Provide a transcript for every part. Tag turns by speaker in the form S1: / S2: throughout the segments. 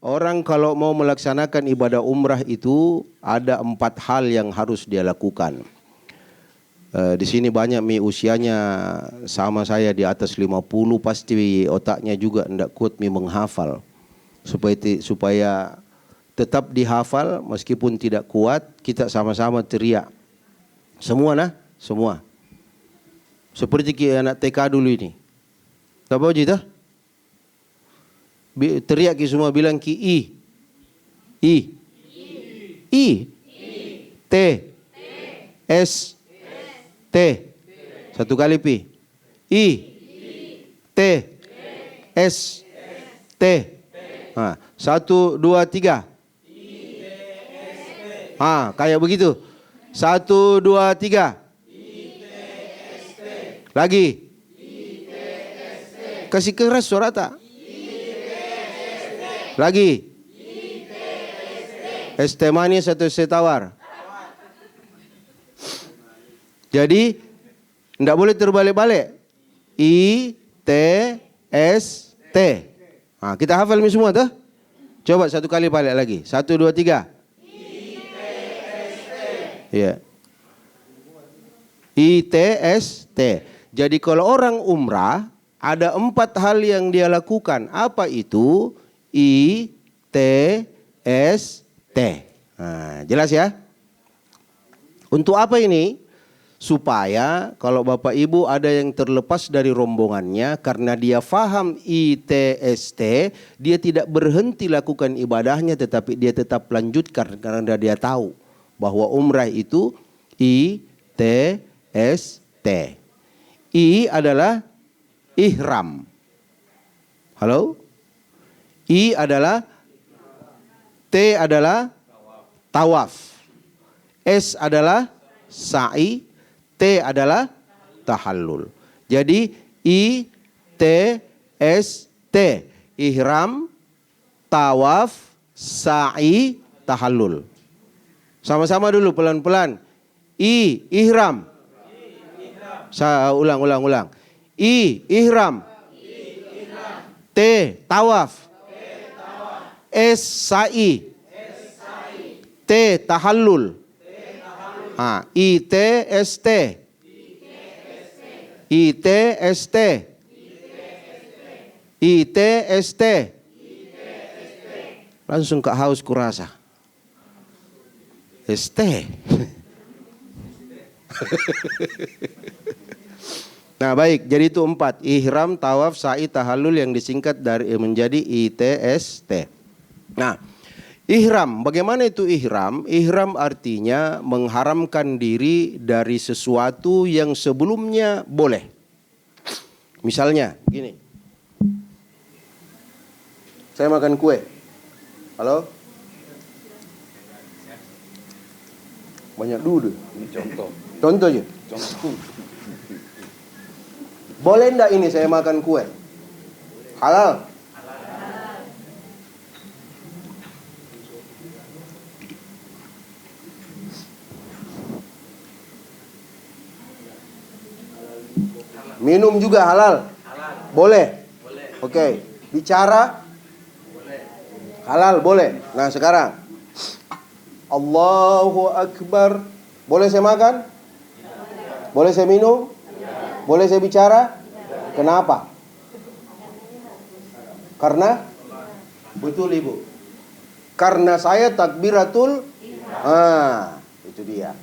S1: orang kalau mau melaksanakan ibadah umrah itu ada 4 hal yang harus dia lakukan. Di sini banyak usianya sama saya di atas 50, pasti otaknya juga tidak kuat menghafal. Supaya tetap dihafal meskipun tidak kuat, kita sama-sama teriak. Semua. Seperti anak TK dulu ini. Apa aja? Teriak semua bilang I. T. S. T. Satu kali pi. I. T. S. T. 1, 2, 3. Kayak begitu. 1, 2, 3. Lagi. Kasih keras suara tak? Lagi. ST manis atau ST tawar? Jadi tidak boleh terbalik-balik. I, T, S, T. Kita hafal ini semua tuh. Coba satu kali balik lagi. 1, 2, 3. I, T, S, T. Iya. I, T, S, T. Jadi kalau orang umrah ada 4 hal yang dia lakukan. Apa itu? I, T, S, T. Jelas ya? Untuk apa ini? Supaya kalau Bapak Ibu ada yang terlepas dari rombongannya karena dia faham ITST, dia tidak berhenti lakukan ibadahnya tetapi dia tetap lanjutkan karena dia tahu bahwa umrah itu ITST. I adalah ihram. Halo? I adalah, T adalah tawaf. S adalah sa'i. T adalah tahallul. Jadi I, T, S, T. Ihram, tawaf, sa'i, tahallul. Sama-sama dulu pelan-pelan. I, ihram. Ulang. I, ihram. T, tawaf. S, sa'i. T, tahallul. I, T, S, T. I, T, S, T. I, T, S, T. Langsung ke haus kurasa. ST. Nah baik, jadi itu 4. Ihram, tawaf, sa'i, tahallul yang disingkat dari menjadi ITST. Nah, ihram, bagaimana itu ihram? Ihram artinya mengharamkan diri dari sesuatu yang sebelumnya boleh. Misalnya gini. Saya makan kue. Halo? Banyak dulu.
S2: Ini contoh.
S1: Contoh aja. Boleh enggak ini saya makan kue? Halal? Minum juga halal? Boleh? Oke. Bicara? Halal, boleh. Nah sekarang Allahu Akbar. Boleh saya makan? Boleh saya minum? Boleh saya bicara? Kenapa? Karena? Betul Ibu. Karena saya takbiratul. Itu dia.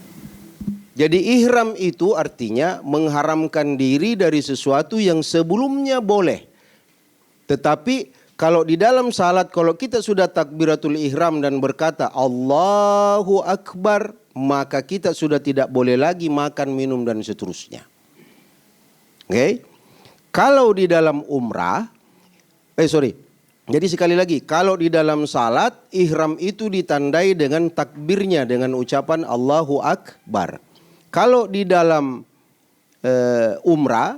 S1: Jadi ihram itu artinya mengharamkan diri dari sesuatu yang sebelumnya boleh. Tetapi kalau di dalam salat, kalau kita sudah takbiratul ihram dan berkata Allahu Akbar, maka kita sudah tidak boleh lagi makan, minum dan seterusnya. Oke? Kalau di dalam umrah, jadi sekali lagi, kalau di dalam salat, ihram itu ditandai dengan takbirnya, dengan ucapan Allahu Akbar. Kalau di dalam umrah,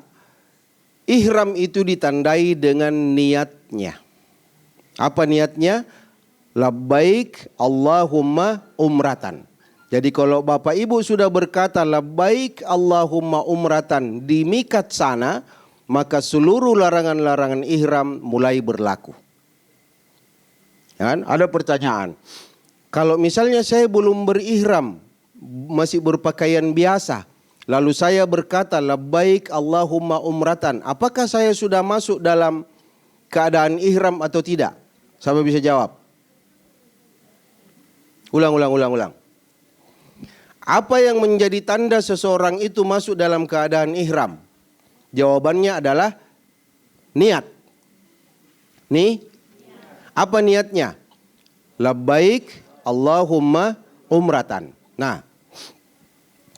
S1: ihram itu ditandai dengan niatnya. Apa niatnya? Labbaik Allahumma umratan. Jadi kalau Bapak Ibu sudah berkata labbaik Allahumma umratan di mikat sana, maka seluruh larangan-larangan ihram mulai berlaku. Kan? Ada pertanyaan. Kalau misalnya saya belum berihram, masih berpakaian biasa, lalu saya berkata labbaik Allahumma umratan, apakah saya sudah masuk dalam keadaan ihram atau tidak? Siapa bisa jawab? Ulang. Apa yang menjadi tanda seseorang itu masuk dalam keadaan ihram? Jawabannya adalah niat. Apa niatnya? Labbaik Allahumma umratan. Nah,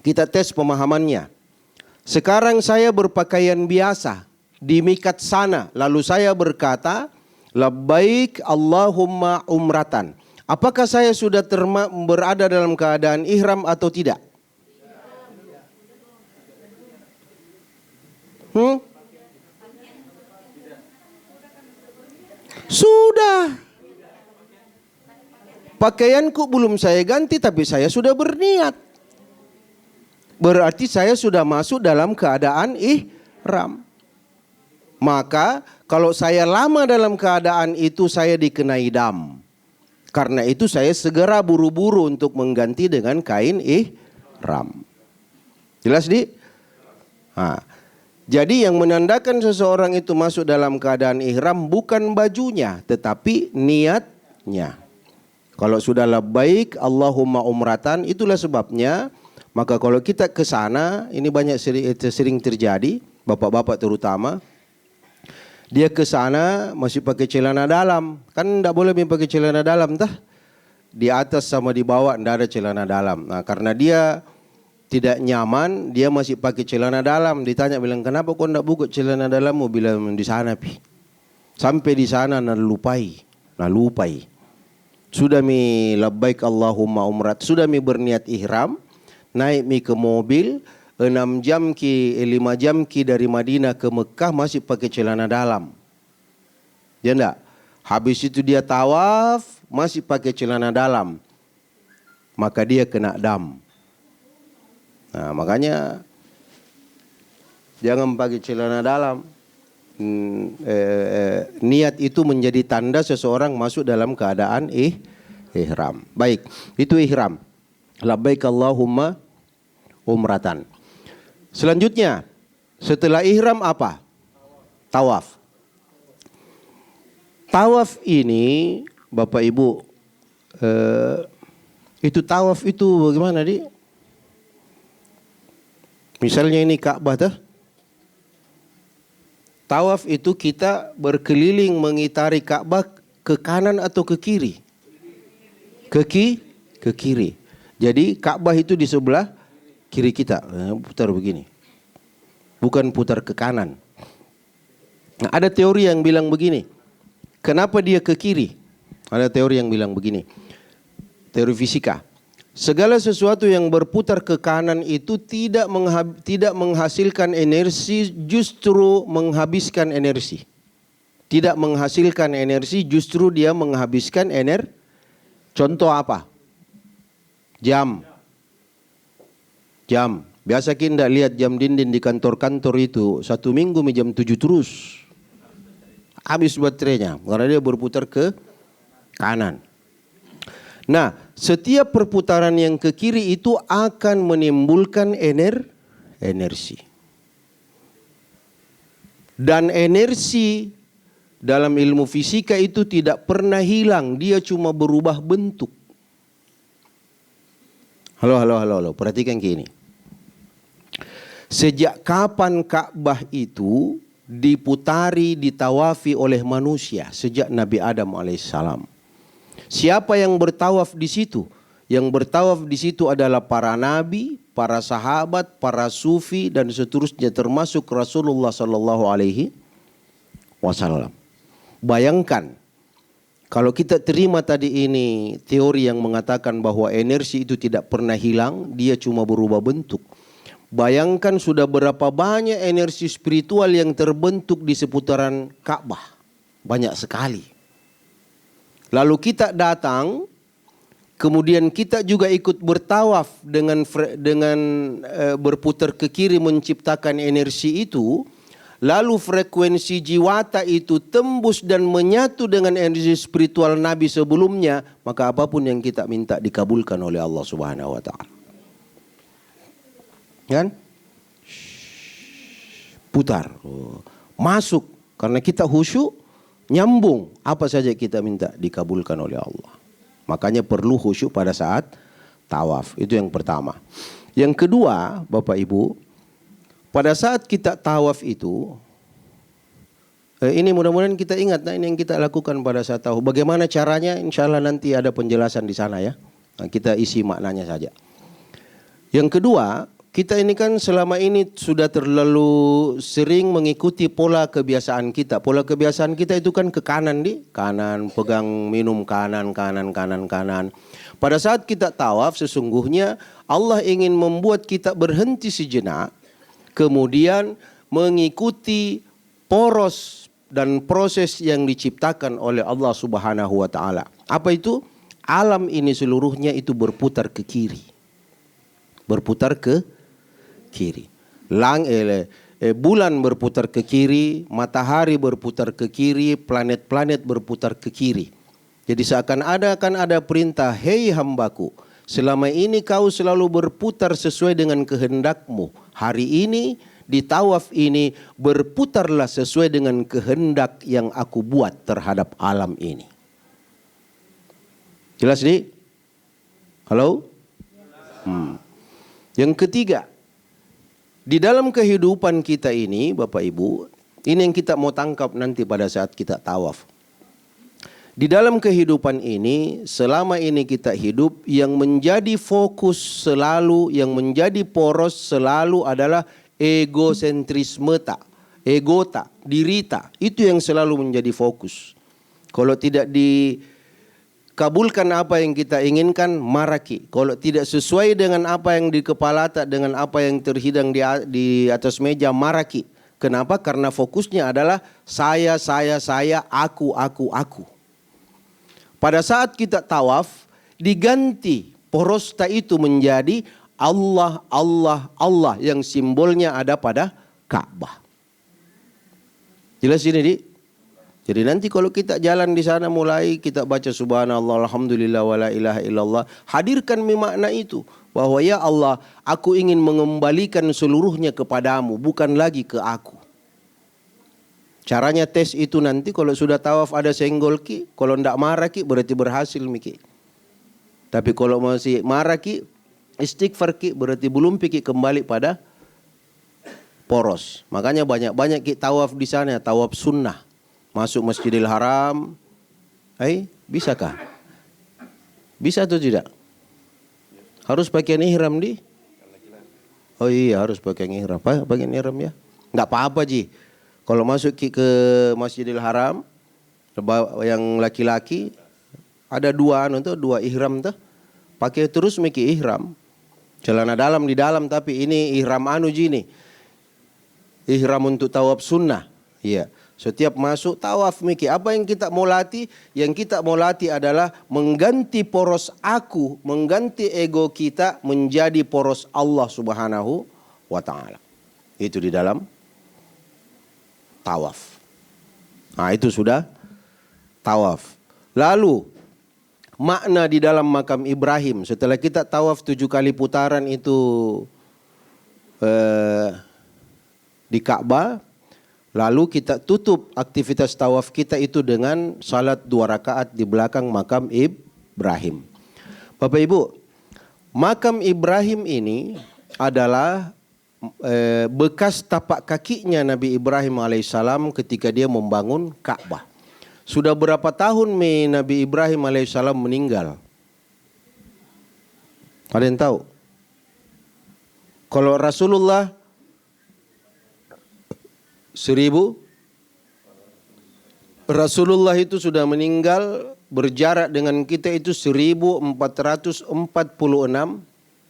S1: kita tes pemahamannya. Sekarang saya berpakaian biasa di mikat sana, lalu saya berkata labbaik Allahumma umratan. Apakah saya sudah berada dalam keadaan ihram atau tidak? Sudah. Pakaianku belum saya ganti tapi saya sudah berniat. Berarti saya sudah masuk dalam keadaan ihram. Maka kalau saya lama dalam keadaan itu saya dikenai dam. Karena itu saya segera buru-buru untuk mengganti dengan kain ihram. Jelas di? Jadi yang menandakan seseorang itu masuk dalam keadaan ihram bukan bajunya tetapi niatnya. Kalau sudah labbaik Allahumma umratan, itulah sebabnya. Maka kalau kita ke sana, ini banyak sering terjadi, bapak-bapak terutama. Dia ke sana masih pakai celana dalam. Kan tidak boleh pakai celana dalam tah. Di atas sama di bawah tidak ada celana dalam. Nah, karena dia tidak nyaman, dia masih pakai celana dalam. Ditanya bilang, kenapa kau tidak buka celana dalammu? Bilang di sana pi. Sampai di sana lupai. Sudah mi labbaik Allahumma umrat, sudah mi berniat ihram, naik mi ke mobil, 5 jam dari Madinah ke Mekah masih pakai celana dalam. Ya enggak? Habis itu dia tawaf, masih pakai celana dalam. Maka dia kena dam. Nah, makanya jangan pakai celana dalam. Niat itu menjadi tanda seseorang masuk dalam keadaan ihram. Baik, itu ihram. Labbaik Allahumma umratan. Selanjutnya, setelah ihram apa? Tawaf. Tawaf ini, Bapak Ibu, itu tawaf itu bagaimana di? Misalnya ini Ka'bah tuh. Tawaf itu kita berkeliling mengitari Ka'bah ke kanan atau ke kiri? Ke kiri. Jadi Ka'bah itu di sebelah kiri kita. Putar begini. Bukan putar ke kanan. Nah, ada teori yang bilang begini. Kenapa dia ke kiri? Ada teori yang bilang begini. Teori fisika. Segala sesuatu yang berputar ke kanan itu tidak menghasilkan energi, justru menghabiskan energi. Tidak menghasilkan energi, justru dia menghabiskan energi. Contoh apa? Jam. Biasa kita lihat jam dinding di kantor-kantor itu 1 minggu jam 7 terus. Habis baterainya karena dia berputar ke kanan. Nah, setiap perputaran yang ke kiri itu akan menimbulkan energi. Dan energi dalam ilmu fisika itu tidak pernah hilang, dia cuma berubah bentuk. Halo, perhatikan gini. Sejak kapan Ka'bah itu diputari, ditawafi oleh manusia? Sejak Nabi Adam alaihissalam. Siapa yang bertawaf di situ? Yang bertawaf di situ adalah para nabi, para sahabat, para sufi dan seterusnya termasuk Rasulullah sallallahu alaihi wasallam. Bayangkan kalau kita terima tadi ini teori yang mengatakan bahwa energi itu tidak pernah hilang, dia cuma berubah bentuk. Bayangkan sudah berapa banyak energi spiritual yang terbentuk di seputaran Ka'bah. Banyak sekali. Lalu kita datang, kemudian kita juga ikut bertawaf dengan berputar ke kiri menciptakan energi itu. lalu frekuensi jiwata itu tembus dan menyatu dengan energi spiritual Nabi sebelumnya, maka apapun yang kita minta dikabulkan oleh Allah Subhanahu wa taala. Kan? Putar. Masuk karena kita khusyuk, nyambung apa saja kita minta dikabulkan oleh Allah. Makanya perlu khusyuk pada saat tawaf. Itu yang pertama. Yang kedua, Bapak Ibu, pada saat kita tawaf itu, ini mudah-mudahan kita ingat, nah ini yang kita lakukan pada saat tawaf. Bagaimana caranya? Insya Allah nanti ada penjelasan di sana ya. Nah, kita isi maknanya saja. Yang kedua, kita ini kan selama ini sudah terlalu sering mengikuti pola kebiasaan kita. Pola kebiasaan kita itu kan ke kanan, kanan, pegang minum kanan. Pada saat kita tawaf sesungguhnya Allah ingin membuat kita berhenti sejenak, kemudian mengikuti poros dan proses yang diciptakan oleh Allah Subhanahu wa taala. Apa itu? Alam ini seluruhnya itu berputar ke kiri. Berputar ke kiri. Bulan berputar ke kiri, matahari berputar ke kiri, planet-planet berputar ke kiri. Jadi akan ada perintah, hei hambaku, selama ini kau selalu berputar sesuai dengan kehendakmu. Hari ini di tawaf ini berputarlah sesuai dengan kehendak yang aku buat terhadap alam ini. Jelas nih? Halo? Yang ketiga, di dalam kehidupan kita ini Bapak Ibu, ini yang kita mau tangkap nanti pada saat kita tawaf. Di dalam kehidupan ini, selama ini kita hidup, yang menjadi fokus selalu, yang menjadi poros selalu adalah egosentrisme egota, dirita. Itu yang selalu menjadi fokus. Kalau tidak dikabulkan apa yang kita inginkan, maraki. Kalau tidak sesuai dengan apa yang di kepala, dengan apa yang terhidang di atas meja, maraki. Kenapa? Karena fokusnya adalah saya, aku. Pada saat kita tawaf, diganti porosta itu menjadi Allah yang simbolnya ada pada Ka'bah. Jelas ini, Dik? Jadi nanti kalau kita jalan di sana mulai kita baca subhanallah, alhamdulillah, wala ilaha illallah. Hadirkan makna itu. Bahwa ya Allah, aku ingin mengembalikan seluruhnya kepadamu, bukan lagi ke aku. Caranya tes itu nanti kalau sudah tawaf ada senggol ki, kalau ndak marah ki berarti berhasil miki. Tapi kalau masih marah ki, istighfar ki berarti belum piki kembali pada poros. Makanya banyak ki tawaf di sana, tawaf sunnah. Masuk Masjidil Haram. Bisakah? Bisa atau tidak? Harus pakaian ihram di? Oh iya, harus pakai ihram. Pakaian ihram ya? Enggak apa-apa Ji. Kalau masuk ke Masjidil Haram, yang laki-laki ada dua ihram tuh, pakai terus miki ihram, celana dalam di dalam, tapi ini ihram nih, ihram untuk tawaf sunnah, iya. Setiap masuk tawaf miki, apa yang kita mau latih? Yang kita mau latih adalah mengganti poros aku, mengganti ego kita menjadi poros Allah Subhanahu wa taala. Itu di dalam tawaf. Nah, itu sudah tawaf. Lalu makna di dalam makam Ibrahim setelah kita tawaf 7 kali putaran itu di Ka'bah, lalu kita tutup aktivitas tawaf kita itu dengan salat 2 rakaat di belakang makam Ibrahim. Bapak Ibu, makam Ibrahim ini adalah bekas tapak kakinya Nabi Ibrahim alaihissalam ketika dia membangun Ka'bah. Sudah berapa tahun Nabi Ibrahim alaihissalam meninggal? Ada yang tahu? Kalau Rasulullah 1000, Rasulullah itu sudah meninggal, berjarak dengan kita itu 1446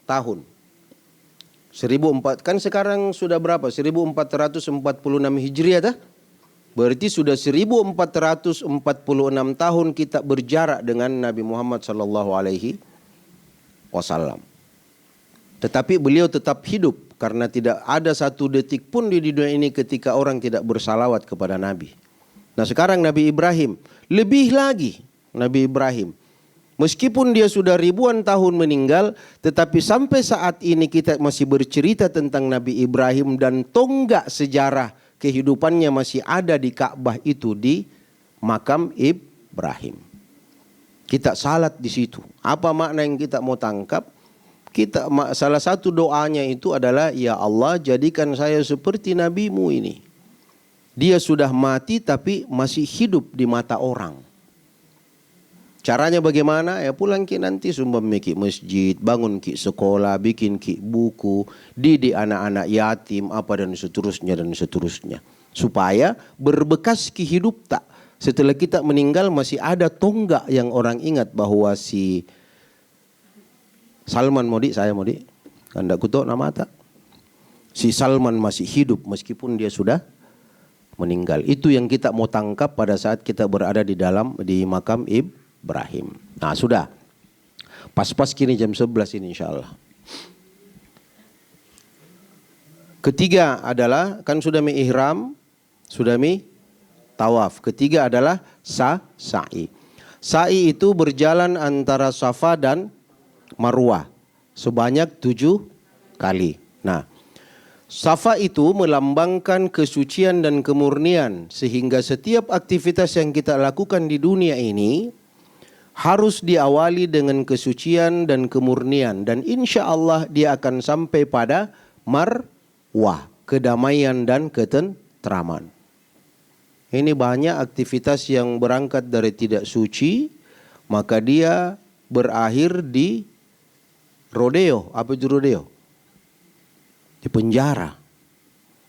S1: tahun. 1400 kan sekarang sudah berapa? 1446 Hijriah dah. Berarti sudah 1446 tahun kita berjarak dengan Nabi Muhammad sallallahu alaihi wasallam. Tetapi beliau tetap hidup Karena tidak ada satu detik pun di dunia ini ketika orang tidak bersalawat kepada Nabi. Nah sekarang Nabi Ibrahim, lebih lagi Nabi Ibrahim. Meskipun dia sudah ribuan tahun meninggal, tetapi sampai saat ini kita masih bercerita tentang Nabi Ibrahim dan tonggak sejarah kehidupannya masih ada di Ka'bah itu, di makam Ibrahim. Kita salat di situ. Apa makna yang kita mau tangkap? Salah satu doanya itu adalah, ya Allah jadikan saya seperti nabimu ini. Dia sudah mati tapi masih hidup di mata orang. Caranya bagaimana? Ya pulang ki nanti sumbang ki masjid, bangun ki sekolah, bikin ki buku, didik anak-anak yatim, apa dan seterusnya. Supaya berbekas ki hidup tak. Setelah kita meninggal masih ada tonggak yang orang ingat bahwa si Salman Modi, saya Modi, anda kutuk nama tak? Si Salman masih hidup meskipun dia sudah meninggal. Itu yang kita mau tangkap pada saat kita berada di makam Ibrahim. Nah sudah, pas-pas kini jam 11 ini insya Allah. Ketiga adalah, kan sudah mi ihram, sudah mi tawaf. Ketiga adalah sa'i. Sa'i itu berjalan antara Safa dan Marwah sebanyak 7 kali. Nah, Safa itu melambangkan kesucian dan kemurnian, sehingga setiap aktivitas yang kita lakukan di dunia ini harus diawali dengan kesucian dan kemurnian, dan insya Allah dia akan sampai pada Marwah, kedamaian dan ketentraman. Ini banyak aktivitas yang berangkat dari tidak suci, maka dia berakhir di rodeo. Apa itu rodeo? Di penjara.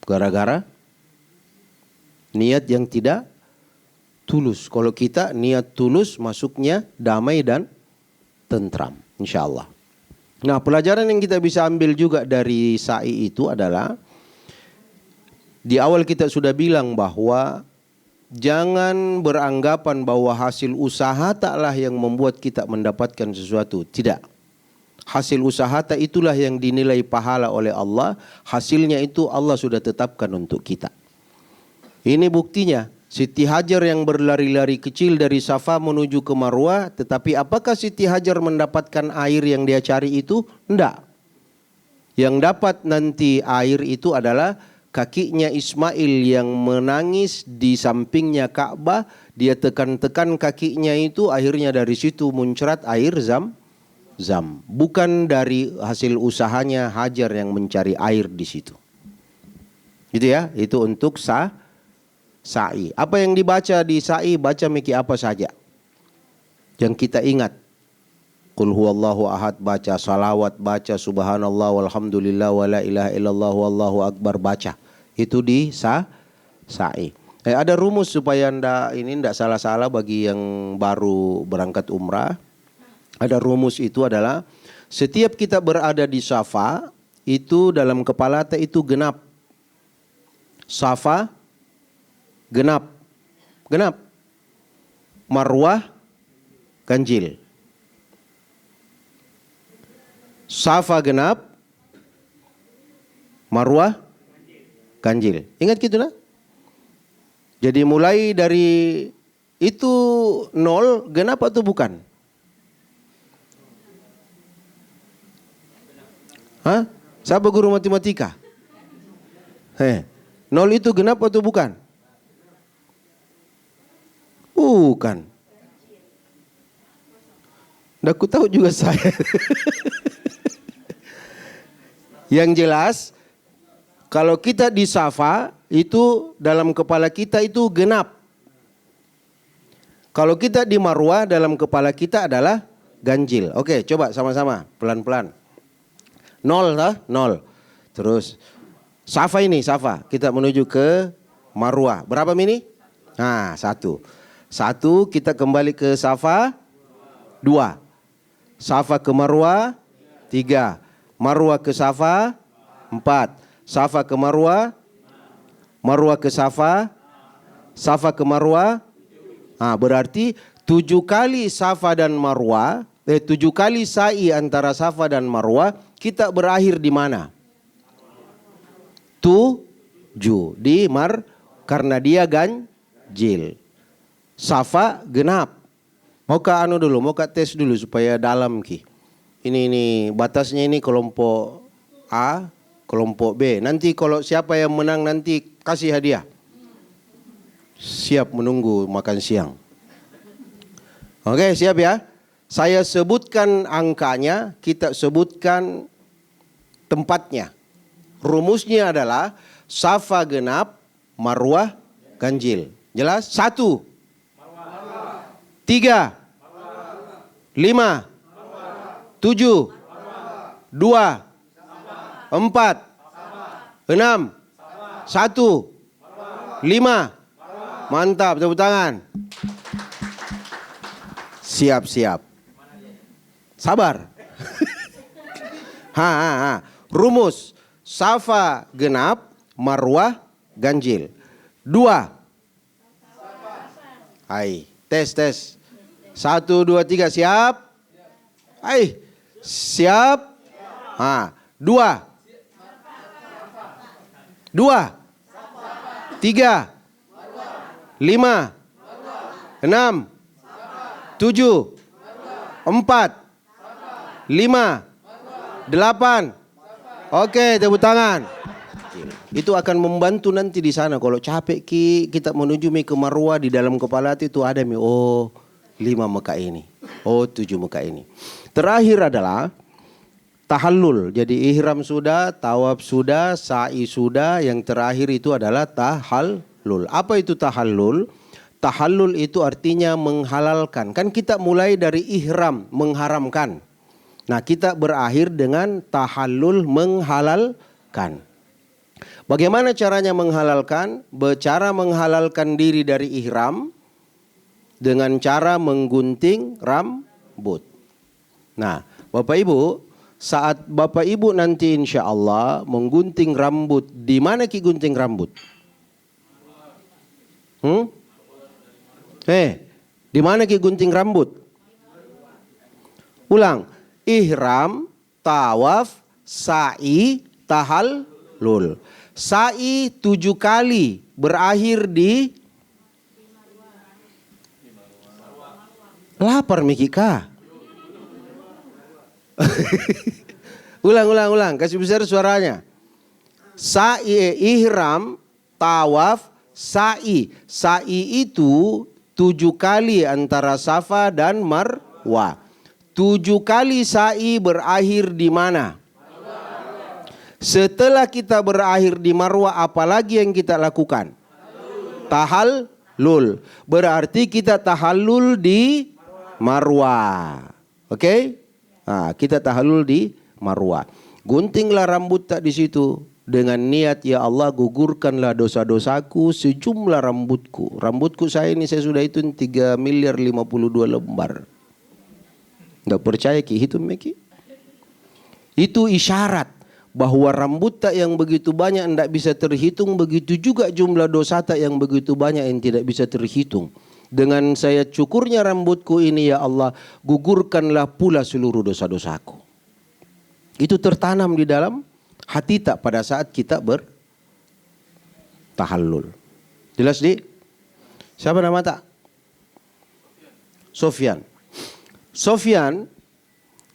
S1: Gara-gara niat yang tidak tulus. Kalau kita niat tulus, masuknya damai dan tentram, insya Allah. Nah, pelajaran yang kita bisa ambil juga dari sa'i itu adalah, di awal kita sudah bilang bahwa jangan beranggapan bahwa hasil usaha taklah yang membuat kita mendapatkan sesuatu. Tidak. Hasil usaha itulah yang dinilai pahala oleh Allah. Hasilnya itu Allah sudah tetapkan untuk kita. Ini buktinya. Siti Hajar yang berlari-lari kecil dari Safa menuju ke Marwah. Tetapi apakah Siti Hajar mendapatkan air yang dia cari itu? Tidak. Yang dapat nanti air itu adalah kakinya Ismail yang menangis di sampingnya Ka'bah. Dia tekan-tekan kakinya itu, akhirnya dari situ muncrat air zam. Bukan dari hasil usahanya Hajar yang mencari air di situ. Gitu ya, itu untuk sa'i. Apa yang dibaca di sa'i, baca miki apa saja yang kita ingat. Qul huwallahu ahad baca, salawat baca, subhanallah walhamdulillah wala ilaha illallah wallahu akbar baca. Itu di sa'i. Ada rumus supaya ndak salah-salah bagi yang baru berangkat umrah. Ada rumus itu adalah, setiap kita berada di Safa, itu dalam kepala itu genap. Safa genap. Marwah ganjil. Safa genap, Marwah ganjil. Ingat gitu nah? Jadi mulai dari itu 0 genap atau bukan? Hah? Siapa guru matematika? 0 itu genap atau bukan? Bukan. Nggak ku tahu juga saya. Yang jelas, kalau kita di Safa, itu dalam kepala kita itu genap. Kalau kita di Marwah, dalam kepala kita adalah ganjil. Oke, coba sama-sama, pelan-pelan. 0 lah, 0. Terus Safa ini, Safa. Kita menuju ke Marwah. Berapa mini? Nah, 1. 1, kita kembali ke Safa. 2. Safa ke Marwah. 3. Marwah ke Safa. 4. Safa ke Marwah. Marwah ke Safa. Safa ke Marwah. Nah, berarti 7 kali Safa dan Marwah. 7 kali sa'i antara Safa dan Marwah, kita berakhir di mana? karena dia ganjil. Safa genap. Mau tes dulu supaya dalam ki. Ini batasnya ini kelompok A, kelompok B. Nanti kalau siapa yang menang nanti kasih hadiah. Siap menunggu makan siang. Oke, siap ya. Saya sebutkan angkanya, kita sebutkan tempatnya. Rumusnya adalah Safa genap, Marwah ganjil. Jelas? 1, 3, 5, 7, 2, 4, 6, 1, 5. Mantap, tepuk tangan. Siap. Sabar. Rumus Safa genap, Marwah ganjil. 2. Hai, tes. 1, 2, 3, siap? Hai, siap? 2, 3, 5, 6, 7, 4, 5, 8. Oke, tepuk tangan. Itu akan membantu nanti di sana. Kalau capek kita menuju ke Marwah, di dalam kepala itu ada 5 Mekah ini. 7 Mekah ini. Terakhir adalah tahallul. Jadi ihram sudah, tawaf sudah, sa'i sudah. Yang terakhir itu adalah tahallul. Apa itu tahallul? Tahallul itu artinya menghalalkan. Kan kita mulai dari ihram, mengharamkan. Nah, kita berakhir dengan tahallul, menghalalkan. Bagaimana caranya menghalalkan? Cara menghalalkan diri dari ihram dengan cara menggunting rambut. Nah, Bapak Ibu, saat Bapak Ibu nanti insya Allah menggunting rambut, di mana ki gunting rambut? Di mana ki gunting rambut? Ulang. Ihram, tawaf, sa'i, tahallul. Sa'i 7 kali berakhir di lapar Mikika. Ulang. Kasih besar suaranya. Sa'i, ihram, tawaf, sa'i. Sa'i itu 7 kali antara Safa dan Marwah. 7 kali sa'i berakhir di mana? Setelah kita berakhir di Marwah, apalagi yang kita lakukan? Tahallul. Berarti kita tahallul di Marwah. Oke? Nah, kita tahallul di Marwah. Guntinglah rambut tak di situ dengan niat, ya Allah gugurkanlah dosa-dosaku sejumlah rambutku. Rambutku saya ini saya sudah hitung 3 miliar 52 lembar. Nggak percaya ki, hitung Meki. Itu isyarat bahwa rambut tak yang begitu banyak tidak bisa terhitung, begitu juga jumlah dosa tak yang begitu banyak yang tidak bisa terhitung. Dengan saya cukurnya rambutku ini, ya Allah gugurkanlah pula seluruh dosa-dosaku. Itu tertanam di dalam hati tak pada saat kita bertahallul. Jelas di? Siapa nama tak? Sofyan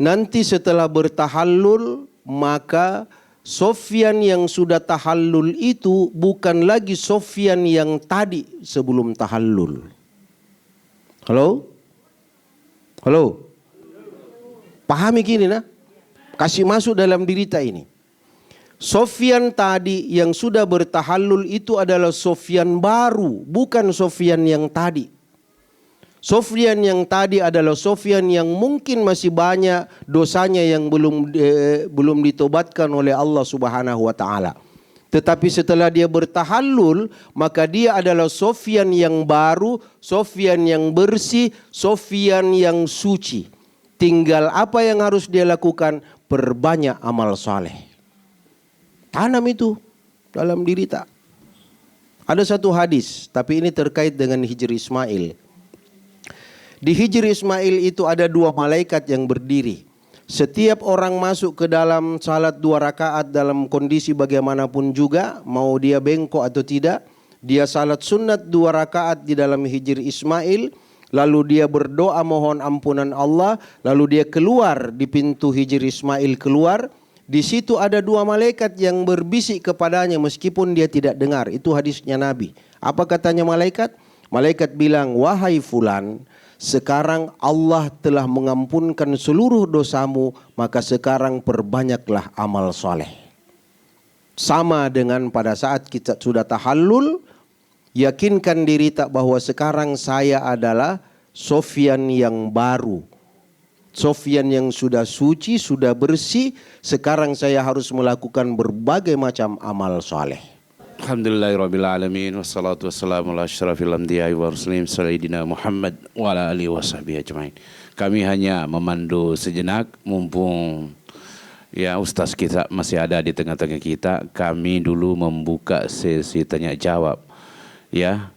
S1: nanti setelah bertahallul, maka Sofyan yang sudah tahallul itu bukan lagi Sofyan yang tadi sebelum tahallul. Halo? Pahami gini nah? Kasih masuk dalam dirita ini. Sofyan tadi yang sudah bertahallul itu adalah Sofyan baru, bukan Sofyan yang tadi. Sofyan yang tadi adalah Sofyan yang mungkin masih banyak dosanya yang belum ditobatkan oleh Allah Subhanahu wa taala. Tetapi setelah dia bertahallul, maka dia adalah Sofyan yang baru, Sofyan yang bersih, Sofyan yang suci. Tinggal apa yang harus dia lakukan? Perbanyak amal saleh. Tanam itu dalam diri tak. Ada satu hadis, tapi ini terkait dengan Hijri Ismail. Di Hijri Ismail itu ada 2 malaikat yang berdiri. Setiap orang masuk ke dalam salat 2 rakaat dalam kondisi bagaimanapun juga, mau dia bengkok atau tidak, dia salat sunnat 2 rakaat di dalam Hijr Ismail, lalu dia berdoa mohon ampunan Allah, lalu dia keluar di pintu Hijr Ismail keluar, di situ ada 2 malaikat yang berbisik kepadanya meskipun dia tidak dengar. Itu hadisnya Nabi. Apa katanya malaikat? Malaikat bilang, wahai fulan, sekarang Allah telah mengampunkan seluruh dosamu, maka sekarang perbanyaklah amal soleh. Sama dengan pada saat kita sudah tahallul, yakinkan diri tak bahwa sekarang saya adalah Sofyan yang baru. Sofyan yang sudah suci, sudah bersih, sekarang saya harus melakukan berbagai macam amal soleh.
S2: Alhamdulillahirrabbilalamin. Wassalatu wassalamu ala asyrafil anbiya'i wa mursalin sayyidina Muhammad wa ala alihi wasahbihi ajmain. Kami hanya memandu sejenak, mumpung ya Ustaz kita masih ada di tengah-tengah kita. Kami dulu membuka sesi tanya jawab. Ya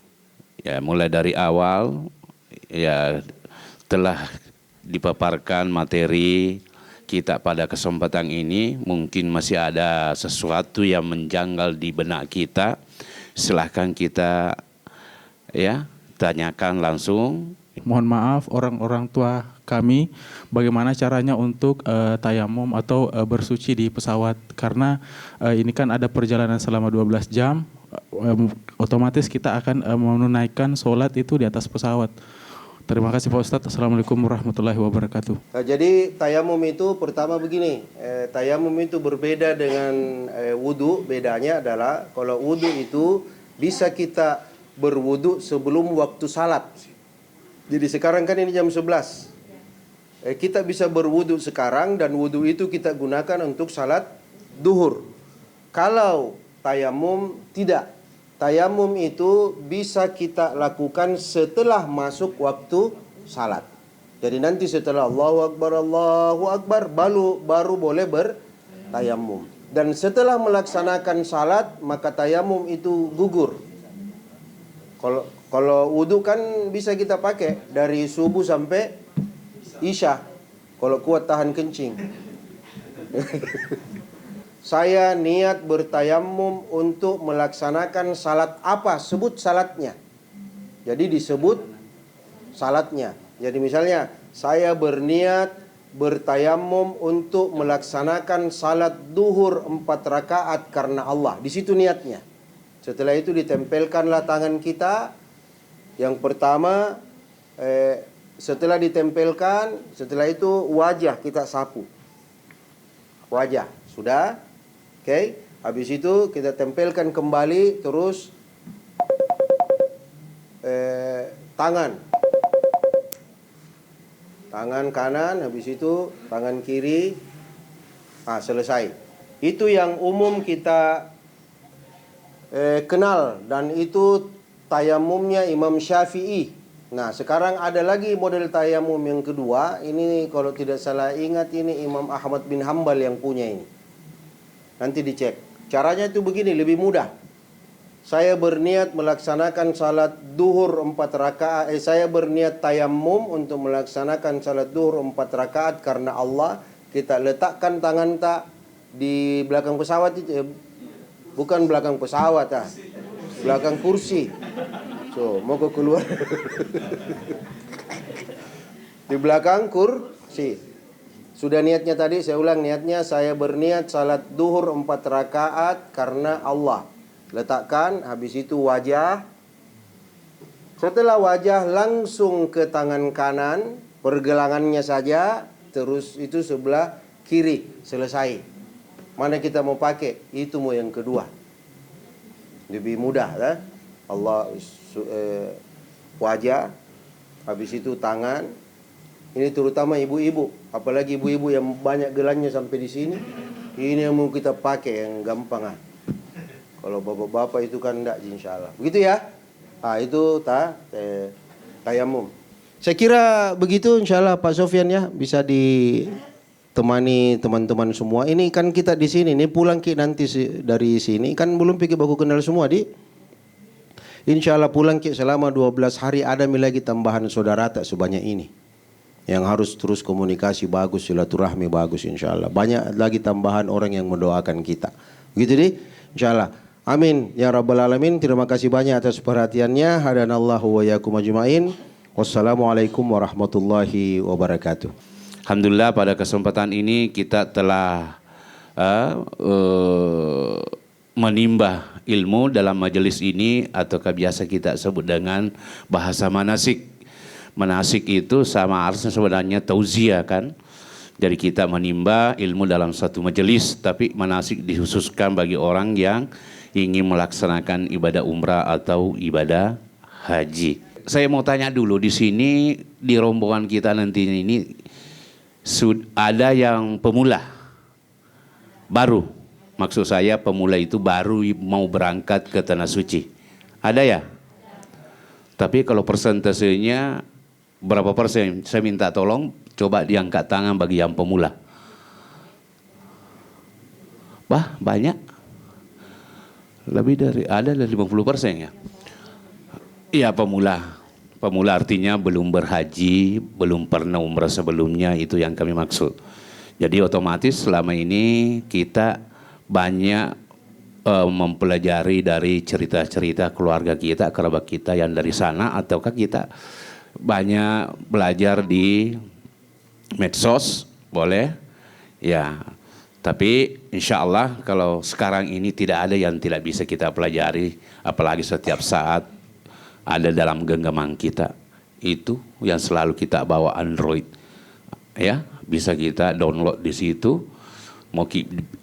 S2: mulai dari awal ya telah dipaparkan materi kita pada kesempatan ini. Mungkin masih ada sesuatu yang menjanggal di benak kita. Silahkan kita ya tanyakan langsung.
S3: Mohon maaf orang-orang tua kami, bagaimana caranya untuk tayamum atau bersuci di pesawat, karena ini kan ada perjalanan selama 12 jam, otomatis kita akan menunaikan sholat itu di atas pesawat. Terima kasih Pak Ustadz. Assalamualaikum warahmatullahi wabarakatuh.
S1: Jadi tayamum itu pertama begini, tayamum itu berbeda dengan wudu. Bedanya adalah kalau wudu itu bisa kita berwudu sebelum waktu salat. Jadi sekarang kan ini jam 11. Kita bisa berwudu sekarang dan wudu itu kita gunakan untuk salat duhur. Kalau tayamum tidak. Tayamum itu bisa kita lakukan setelah masuk waktu salat. Jadi nanti setelah Allahu Akbar baru boleh bertayamum. Dan setelah melaksanakan salat maka tayamum itu gugur. Kalau wudu kan bisa kita pakai dari subuh sampai isya. Kalau kuat tahan kencing. Saya niat bertayamum untuk melaksanakan salat apa? Sebut salatnya. Jadi disebut salatnya. Jadi misalnya saya berniat bertayamum untuk melaksanakan salat duhur 4 rakaat karena Allah. Di situ niatnya. Setelah itu ditempelkanlah tangan kita. Yang pertama setelah ditempelkan, setelah itu wajah kita sapu. Wajah, sudah? Oke, habis itu kita tempelkan kembali, terus tangan kanan, habis itu tangan kiri, selesai. Itu yang umum kita kenal dan itu tayamumnya Imam Syafi'i. Nah sekarang ada lagi model tayamum yang kedua. Ini kalau tidak salah ingat ini Imam Ahmad bin Hambal yang punya ini. Nanti dicek. Caranya itu begini, lebih mudah. Saya berniat melaksanakan salat duhur 4 rakaat. Saya berniat tayamum untuk melaksanakan salat duhur 4 rakaat karena Allah. Kita letakkan tangan tak di belakang pesawat itu. Bukan belakang pesawat, belakang kursi. So, mau keluar. Di belakang kursi. Sudah niatnya tadi, saya ulang niatnya, saya berniat salat duhur 4 rakaat karena Allah. Letakkan, habis itu wajah. Setelah wajah langsung ke tangan kanan, pergelangannya saja, terus itu sebelah kiri, selesai. Mana kita mau pakai, itu mau yang kedua. Lebih mudah, Allah wajah, habis itu tangan. Ini terutama ibu-ibu, apalagi ibu-ibu yang banyak gelannya sampai di sini. Ini yang mau kita pakai yang gampang. Kalau bapak-bapak itu kan enggak, insyaallah. Begitu ya? Itu tayamum. Saya kira begitu insyaallah Pak Sofyan ya, bisa ditemani teman-teman semua. Ini kan kita di sini, ini pulang nanti dari sini kan belum pikir baku kenal semua di. Insyaallah pulang selama 12 hari ada lagi tambahan saudara tak sebanyak ini. yang harus terus komunikasi bagus, silaturahmi bagus insya Allah. Banyak lagi tambahan orang yang mendoakan kita. Begitu deh, insya Allah. Amin ya rabbal alamin. Terima kasih banyak atas perhatiannya. Hadanallahu wa yakum ajmain. Wassalamualaikum warahmatullahi wabarakatuh.
S2: Alhamdulillah pada kesempatan ini kita telah menimba ilmu dalam majelis ini, ataukah biasa kita sebut dengan bahasa manasik. Manasik itu sama artinya sebenarnya tauziah kan. Jadi kita menimba ilmu dalam satu majelis, tapi manasik dikhususkan bagi orang yang ingin melaksanakan ibadah umrah atau ibadah haji. Saya mau tanya dulu, di sini di rombongan kita nanti ini ada yang pemula baru. Maksud saya pemula itu baru mau berangkat ke Tanah Suci. Ada ya? Tapi kalau persentasenya berapa persen? Saya minta tolong coba diangkat tangan bagi yang pemula. Banyak. Lebih dari 50% ya. Iya, pemula. Pemula artinya belum berhaji, belum pernah umrah sebelumnya, itu yang kami maksud. Jadi otomatis selama ini kita banyak mempelajari dari cerita-cerita keluarga kita, kerabat kita yang dari sana, ataukah kita banyak belajar di medsos, boleh ya. Tapi insya Allah kalau sekarang ini tidak ada yang tidak bisa kita pelajari, apalagi setiap saat ada dalam genggaman kita. Itu yang selalu kita bawa Android, ya, bisa kita download di situ. Mau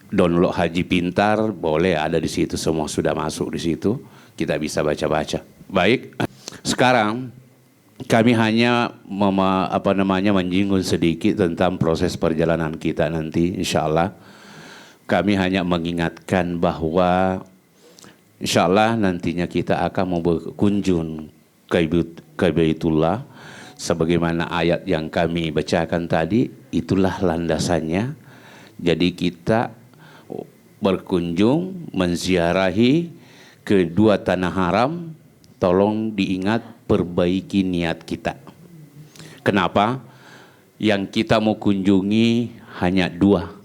S2: download Haji Pintar, boleh ada di situ, semua sudah masuk di situ. Kita bisa baca-baca. Baik, sekarang kami hanya menyinggung sedikit tentang proses perjalanan kita nanti, insya Allah. Kami hanya mengingatkan bahwa insya Allah nantinya kita akan mau berkunjung ke Baitullah. Sebagaimana ayat yang kami bacakan tadi, itulah landasannya. Jadi kita berkunjung, menziarahi kedua tanah haram, tolong diingat, perbaiki niat kita. Kenapa? Yang kita mau kunjungi hanya 2.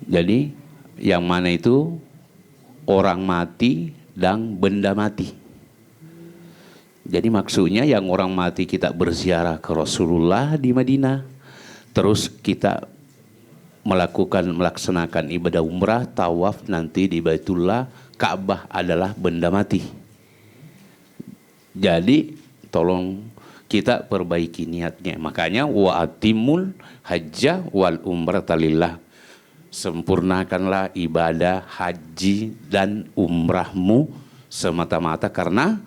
S2: Jadi yang mana itu? Orang mati dan benda mati. Jadi maksudnya yang orang mati kita berziarah ke Rasulullah di Madinah, terus kita melaksanakan ibadah umrah, tawaf nanti di Baitullah. Ka'bah adalah benda mati. Jadi tolong kita perbaiki niatnya. Makanya wa atimul hajja wal umrata lillah. Sempurnakanlah ibadah haji dan umrahmu semata-mata karena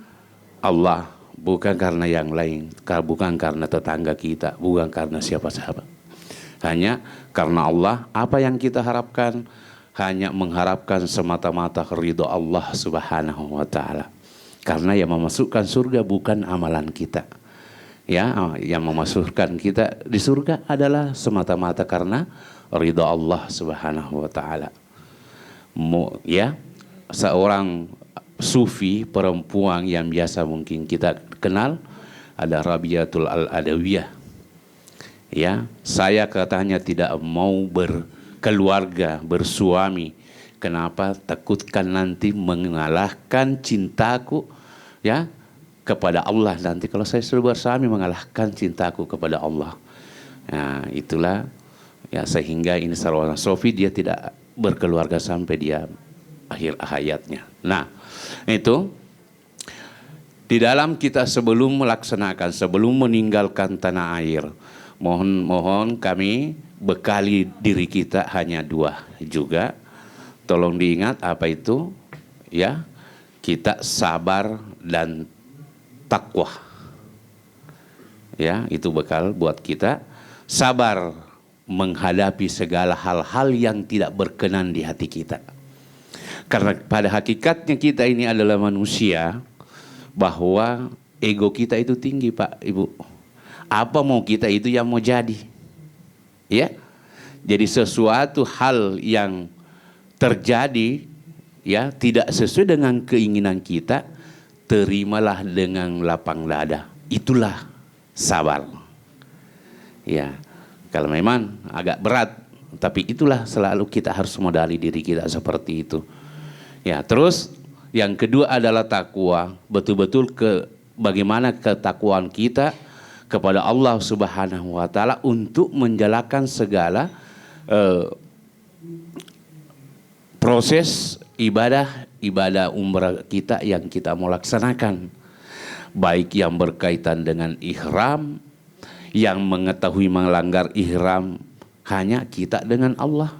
S2: Allah, bukan karena yang lain, bukan karena tetangga kita, bukan karena siapa-siapa. Hanya karena Allah. Apa yang kita harapkan? Hanya mengharapkan semata-mata ridho Allah Subhanahu wa taala. Karena yang memasukkan surga bukan amalan kita. Ya, yang memasukkan kita di surga adalah semata-mata karena ridho Allah Subhanahu wa taala. Ya, seorang sufi perempuan yang biasa mungkin kita kenal ada Rabiatul Al-Adawiyah. Ya, saya katanya tidak mau berkeluarga, bersuami. Kenapa? Takutkan nanti mengalahkan cintaku, ya, kepada Allah nanti. Kalau saya sudah bersuami mengalahkan cintaku kepada Allah. Nah, itulah ya, sehingga ini seorang sufi dia tidak berkeluarga sampai dia akhir hayatnya. Nah, itu di dalam kita sebelum meninggalkan tanah air, mohon kami bekali diri kita hanya 2 juga. Tolong diingat apa itu? Ya, kita sabar dan takwa. Ya, itu bekal buat kita. Sabar menghadapi segala hal-hal yang tidak berkenan di hati kita. Karena pada hakikatnya kita ini adalah manusia, bahwa ego kita itu tinggi, Pak, Ibu. Apa mau kita itu yang mau jadi. Ya. Jadi sesuatu hal yang terjadi ya tidak sesuai dengan keinginan kita, terimalah dengan lapang dada. Itulah sabar. Ya, kalau memang agak berat, tapi itulah selalu kita harus modali diri kita seperti itu. Ya, terus yang kedua adalah takwa, betul-betul bagaimana ketakwaan kita kepada Allah Subhanahu wa taala untuk menjalankan segala proses ibadah umrah kita yang kita mau laksanakan, baik yang berkaitan dengan ihram, yang mengetahui melanggar ihram hanya kita dengan Allah.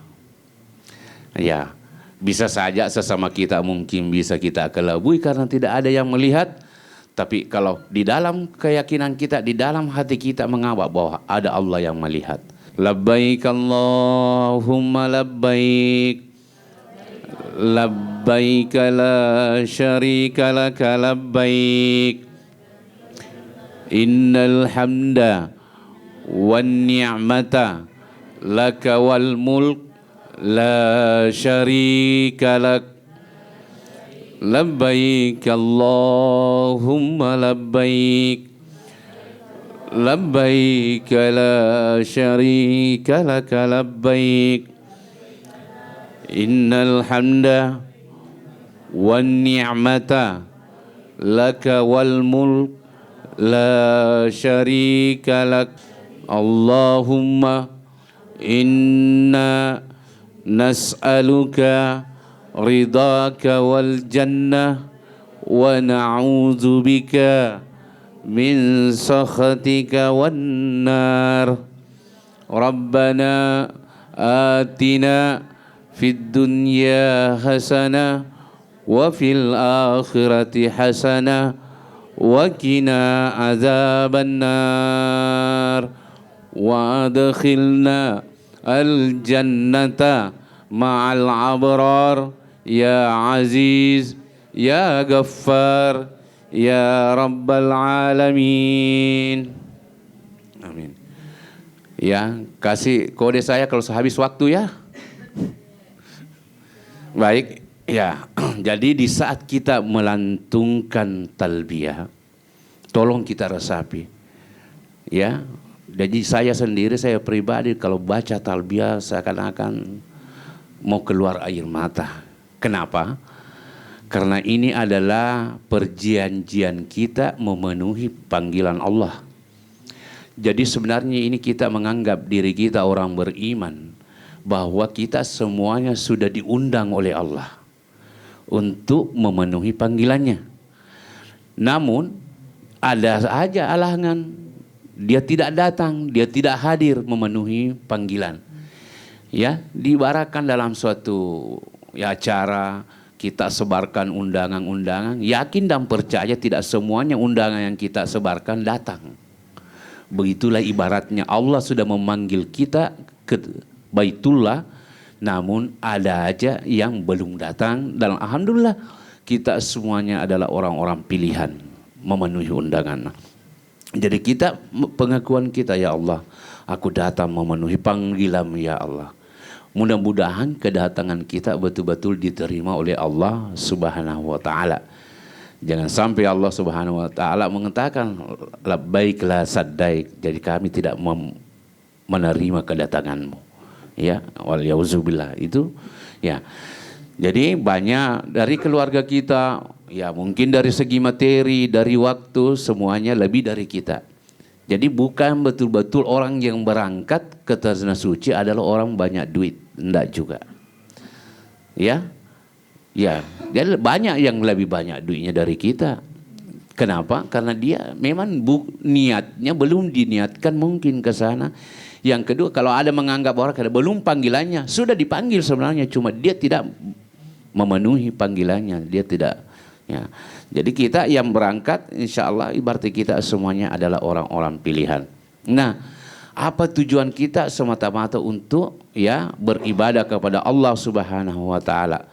S2: Ya, bisa saja sesama kita mungkin bisa kita kelabui karena tidak ada yang melihat, tapi kalau di dalam keyakinan kita, di dalam hati kita mengawak bahwa ada Allah yang melihat. Labbaik Allahumma labbaik, labbaik la syarika laka labbaik, innal hamda wan ni'mata laka wal mulk la syarika lak, labbaik Allahumma labbaik, labbaik la syarika laka labbaik, innal hamda wan ni'mata laka wal mulk la syarika lak, Allahumma inna nas'aluka ridaka wal jannah wa na'udzu bika min sakhatika wan nar. Rabbana atina fid dunya hasanah wa fil akhirati hasanah wa qina adzaban nar wa adkhilna al jannata ma'al abrar ya aziz ya ghaffar ya rabbal alamin. Amin. Ya, kasih kode saya kalau habis waktu ya. Baik, ya. Jadi di saat kita melantunkan talbiyah, tolong kita resapi. Ya. Jadi saya sendiri, saya pribadi kalau baca talbiyah seakan-akan mau keluar air mata. Kenapa? Karena ini adalah perjanjian kita memenuhi panggilan Allah. Jadi sebenarnya ini kita menganggap diri kita orang beriman, bahwa kita semuanya sudah diundang oleh Allah untuk memenuhi panggilannya. Namun ada saja halangan. Dia tidak datang, dia tidak hadir memenuhi panggilan. Ya, diibaratkan dalam suatu acara kita sebarkan undangan-undangan, yakin dan percaya tidak semuanya undangan yang kita sebarkan datang. Begitulah ibaratnya Allah sudah memanggil kita ke Baitullah, namun ada aja yang belum datang. Dan alhamdulillah kita semuanya adalah orang-orang pilihan memenuhi undangan. Jadi kita, pengakuan kita, ya Allah, aku datang memenuhi panggilan ya Allah. Mudah-mudahan kedatangan kita betul-betul diterima oleh Allah Subhanahu wa taala. Jangan sampai Allah Subhanahu wa taala mengatakan labbaik la saddaik, jadi kami tidak menerima kedatanganmu. Ya, wal yauzubillah itu ya. Jadi banyak dari keluarga kita, ya mungkin dari segi materi, dari waktu, semuanya lebih dari kita. Jadi bukan betul-betul orang yang berangkat ke Tanah Suci adalah orang banyak duit, enggak juga. Ya. Ya, jadi banyak yang lebih banyak duitnya dari kita. Kenapa? Karena dia memang niatnya belum diniatkan mungkin ke sana. Yang kedua, kalau ada menganggap orang belum panggilannya, sudah dipanggil sebenarnya, cuma dia tidak memenuhi panggilannya, dia tidak. Ya. Jadi kita yang berangkat, insya Allah ibarat kita semuanya adalah orang-orang pilihan. Nah, apa tujuan kita semata-mata untuk ya beribadah kepada Allah Subhanahu wa taala?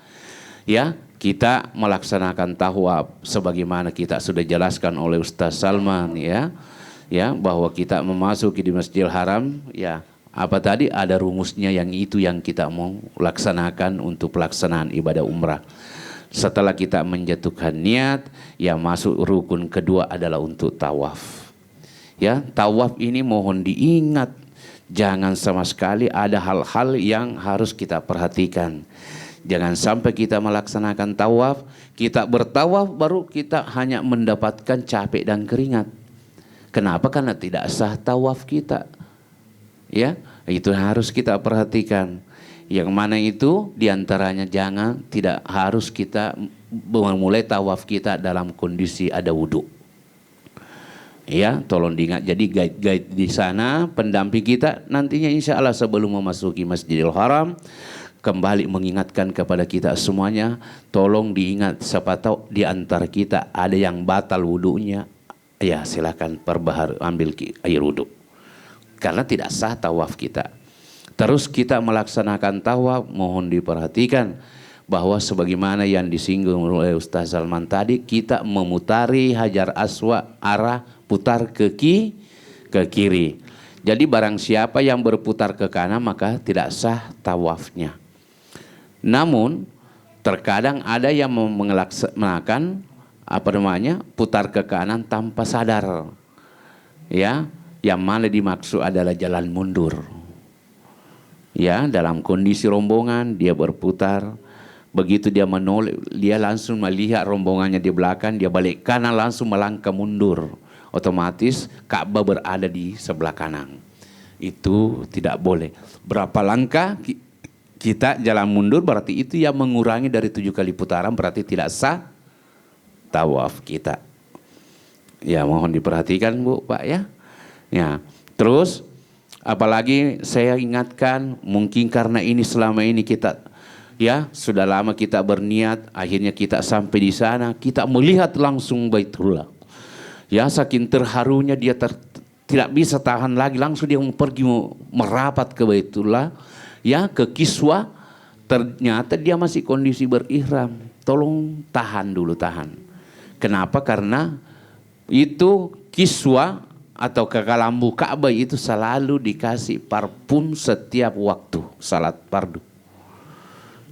S2: Ya, kita melaksanakan tawaf sebagaimana kita sudah jelaskan oleh Ustaz Salman ya. Ya, bahwa kita memasuki di Masjidil Haram, ya, apa tadi ada rumusnya yang itu yang kita mau laksanakan untuk pelaksanaan ibadah umrah. Setelah kita menjatuhkan niat, yang masuk rukun kedua adalah untuk tawaf. Ya, tawaf ini mohon diingat, jangan sama sekali ada hal-hal yang harus kita perhatikan. Jangan sampai kita melaksanakan tawaf, kita bertawaf baru kita hanya mendapatkan capek dan keringat. Kenapa? Karena tidak sah tawaf kita. Ya, itu harus kita perhatikan. Yang mana itu diantaranya tidak harus kita memulai tawaf kita dalam kondisi ada wudhu. Ya, tolong diingat. Jadi guide di sana, pendamping kita nantinya insya Allah sebelum memasuki Masjidil Haram, kembali mengingatkan kepada kita semuanya, tolong diingat, siapa tahu di antara kita ada yang batal wudhunya, ya silakan ambil air wudhu. Karena tidak sah tawaf kita. Terus kita melaksanakan tawaf, mohon diperhatikan bahwa sebagaimana yang disinggung oleh Ustaz Salman tadi, kita memutari Hajar Aswad arah putar ke kiri. Jadi barang siapa yang berputar ke kanan maka tidak sah tawafnya. Namun terkadang ada yang melaksanakan putar ke kanan tanpa sadar. Ya, yang mana dimaksud adalah jalan mundur. Ya, dalam kondisi rombongan dia berputar. Begitu dia menoleh, dia langsung melihat rombongannya di belakang, dia balik kanan langsung melangkah mundur. Otomatis Ka'bah berada di sebelah kanan. Itu tidak boleh. Berapa langkah kita jalan mundur berarti itu yang mengurangi dari 7 kali putaran, berarti tidak sah tawaf kita. Ya, mohon diperhatikan Bu, Pak ya. Ya, terus apalagi saya ingatkan, mungkin karena ini selama ini kita ya sudah lama kita berniat, akhirnya kita sampai di sana, kita melihat langsung Baitullah. Ya, saking terharunya dia tidak bisa tahan lagi, langsung dia pergi merapat ke Baitullah, ya ke Kiswa. Ternyata dia masih kondisi berihram. Tolong tahan dulu, tahan. Kenapa? Karena itu Kiswa atau kekalambu Ka'bah itu selalu dikasih parfum setiap waktu salat fardu.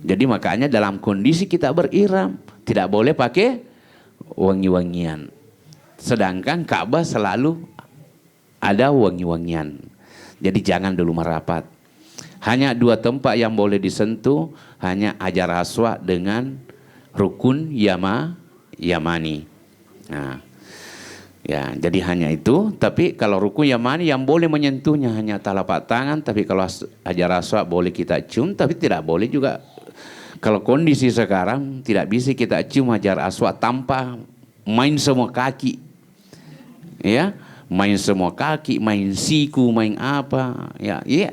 S2: Jadi makanya dalam kondisi kita berihram tidak boleh pakai wangi-wangian. Sedangkan Ka'bah selalu ada wangi-wangian. Jadi jangan dulu merapat. Hanya 2 tempat yang boleh disentuh, hanya Hajar Aswad dengan Rukun Yamani. Nah, ya, jadi hanya itu. Tapi kalau Rukun Yamani yang boleh menyentuhnya hanya telapak tangan. Tapi kalau Hajar Aswad boleh kita cium, tapi tidak boleh juga. Kalau kondisi sekarang tidak bisa kita cium Hajar Aswad tanpa main semua kaki. Ya, main semua kaki, main siku, main apa, ya, iya.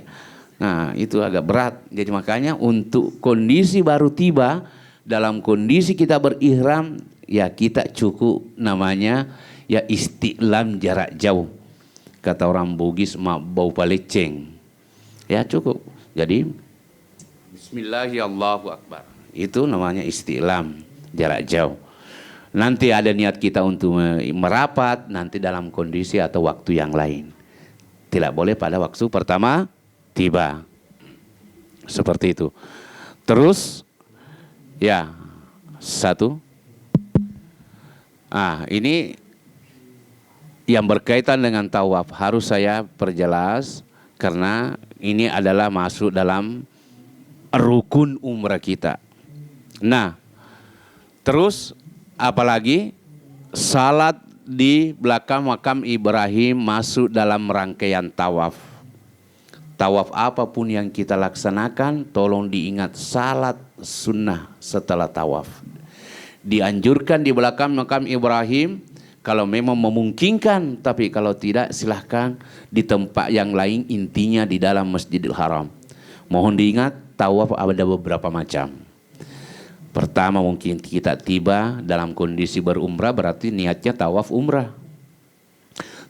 S2: Nah, itu agak berat. Jadi makanya untuk kondisi baru tiba, dalam kondisi kita berihram, ya kita cukup namanya ya istiqlam jarak jauh. Kata orang Bugis, bau paleceng. Ya cukup. Jadi Bismillahirrahmanirrahim. Itu namanya istiqlam jarak jauh. Nanti ada niat kita untuk merapat nanti dalam kondisi atau waktu yang lain. Tidak boleh pada waktu pertama tiba. Seperti itu. Terus ya satu. Ini yang berkaitan dengan tawaf harus saya perjelas karena ini adalah masuk dalam rukun umrah kita. Nah, terus apalagi salat di belakang makam Ibrahim masuk dalam rangkaian tawaf. Tawaf apapun yang kita laksanakan, tolong diingat salat sunnah setelah tawaf. Dianjurkan di belakang makam Ibrahim kalau memang memungkinkan, tapi kalau tidak silahkan di tempat yang lain, intinya di dalam Masjidil Haram. Mohon diingat tawaf ada beberapa macam. Pertama mungkin kita tiba dalam kondisi berumrah berarti niatnya tawaf umrah.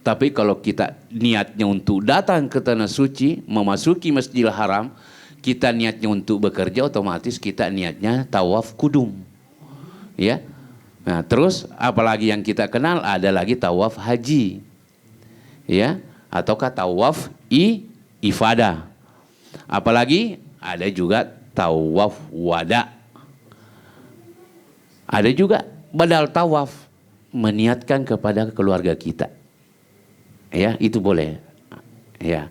S2: Tapi kalau kita niatnya untuk datang ke Tanah Suci, memasuki Masjidil Haram, kita niatnya untuk bekerja, otomatis kita niatnya tawaf kudum. Ya. Nah, terus apalagi yang kita kenal ada lagi tawaf haji. Ya, ataukah tawaf ifadah. Apalagi ada juga tawaf wada. Ada juga badal tawaf, meniatkan kepada keluarga kita. Ya, itu boleh. Ya.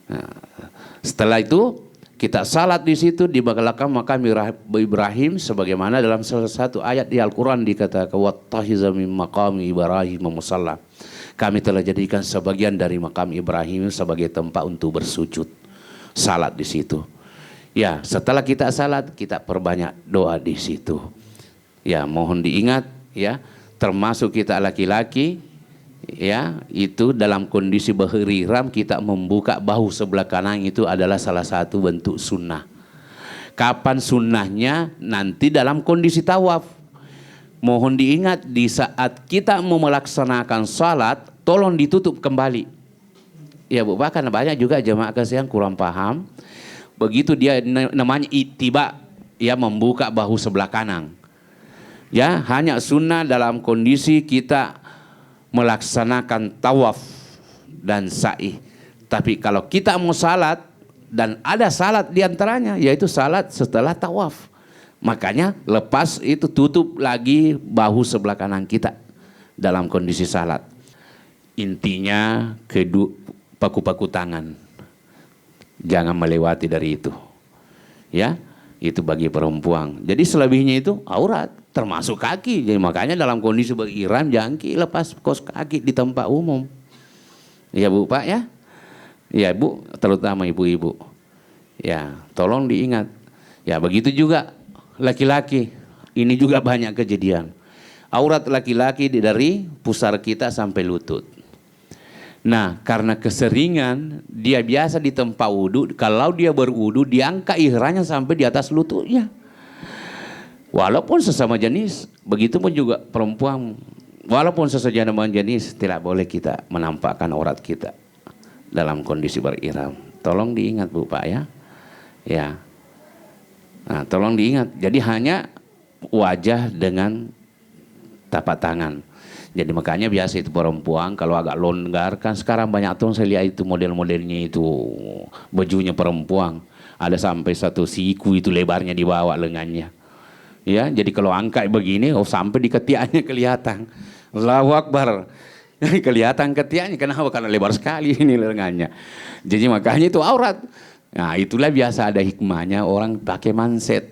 S2: Nah, setelah itu kita salat di situ di belakang makam Ibrahim sebagaimana dalam salah satu ayat di Al-Qur'an dikatakan wattahiza min maqami Ibrahim musalla. Kami telah jadikan sebagian dari makam Ibrahim sebagai tempat untuk bersujud. Salat di situ. Ya, setelah kita salat kita perbanyak doa di situ. Ya, mohon diingat ya, termasuk kita laki-laki ya, itu dalam kondisi berihram kita membuka bahu sebelah kanan itu adalah salah satu bentuk sunnah. Kapan sunnahnya? Nanti dalam kondisi tawaf. Mohon diingat di saat kita mau melaksanakan salat tolong ditutup kembali. Ya Bu, bahkan banyak juga jemaah yang kurang paham. Begitu dia namanya ittiba, ya membuka bahu sebelah kanan. Ya, hanya sunnah dalam kondisi kita melaksanakan tawaf dan sa'i. Tapi kalau kita mau salat dan ada salat diantaranya, yaitu salat setelah tawaf, makanya lepas itu tutup lagi bahu sebelah kanan kita dalam kondisi salat. Intinya paku-paku tangan. Jangan melewati dari itu. Ya, itu bagi perempuan. Jadi selebihnya itu aurat, termasuk kaki. Jadi makanya dalam kondisi berihram jangan lepas kos kaki di tempat umum. Ya Bu, Pak ya. Ya Bu, terutama ibu-ibu. Ya, tolong diingat. Ya, begitu juga laki-laki. Ini juga banyak kejadian. Aurat laki-laki dari pusar kita sampai lutut. Nah, karena keseringan dia biasa di tempat wudhu, kalau dia berwudhu diangkat ihramnya sampai di atas lututnya. Walaupun sesama jenis, begitu pun juga perempuan. Walaupun sesama jenis, tidak boleh kita menampakkan aurat kita dalam kondisi berihram. Tolong diingat Bu, Pak ya. Ya. Nah, tolong diingat. Jadi hanya wajah dengan tapak tangan. Jadi makanya biasa itu perempuan kalau agak longgar, kan sekarang banyak tuh saya lihat itu model-modelnya itu bajunya perempuan ada sampai satu siku itu lebarnya di bawah lengannya. Ya, jadi kalau angkat begini sampai di ketiaknya kelihatan. Allahu Akbar. Kelihatan ketiaknya, kenapa? Karena lebar sekali ini lengannya. Jadi makanya itu aurat. Nah, itulah biasa ada hikmahnya orang pakai manset.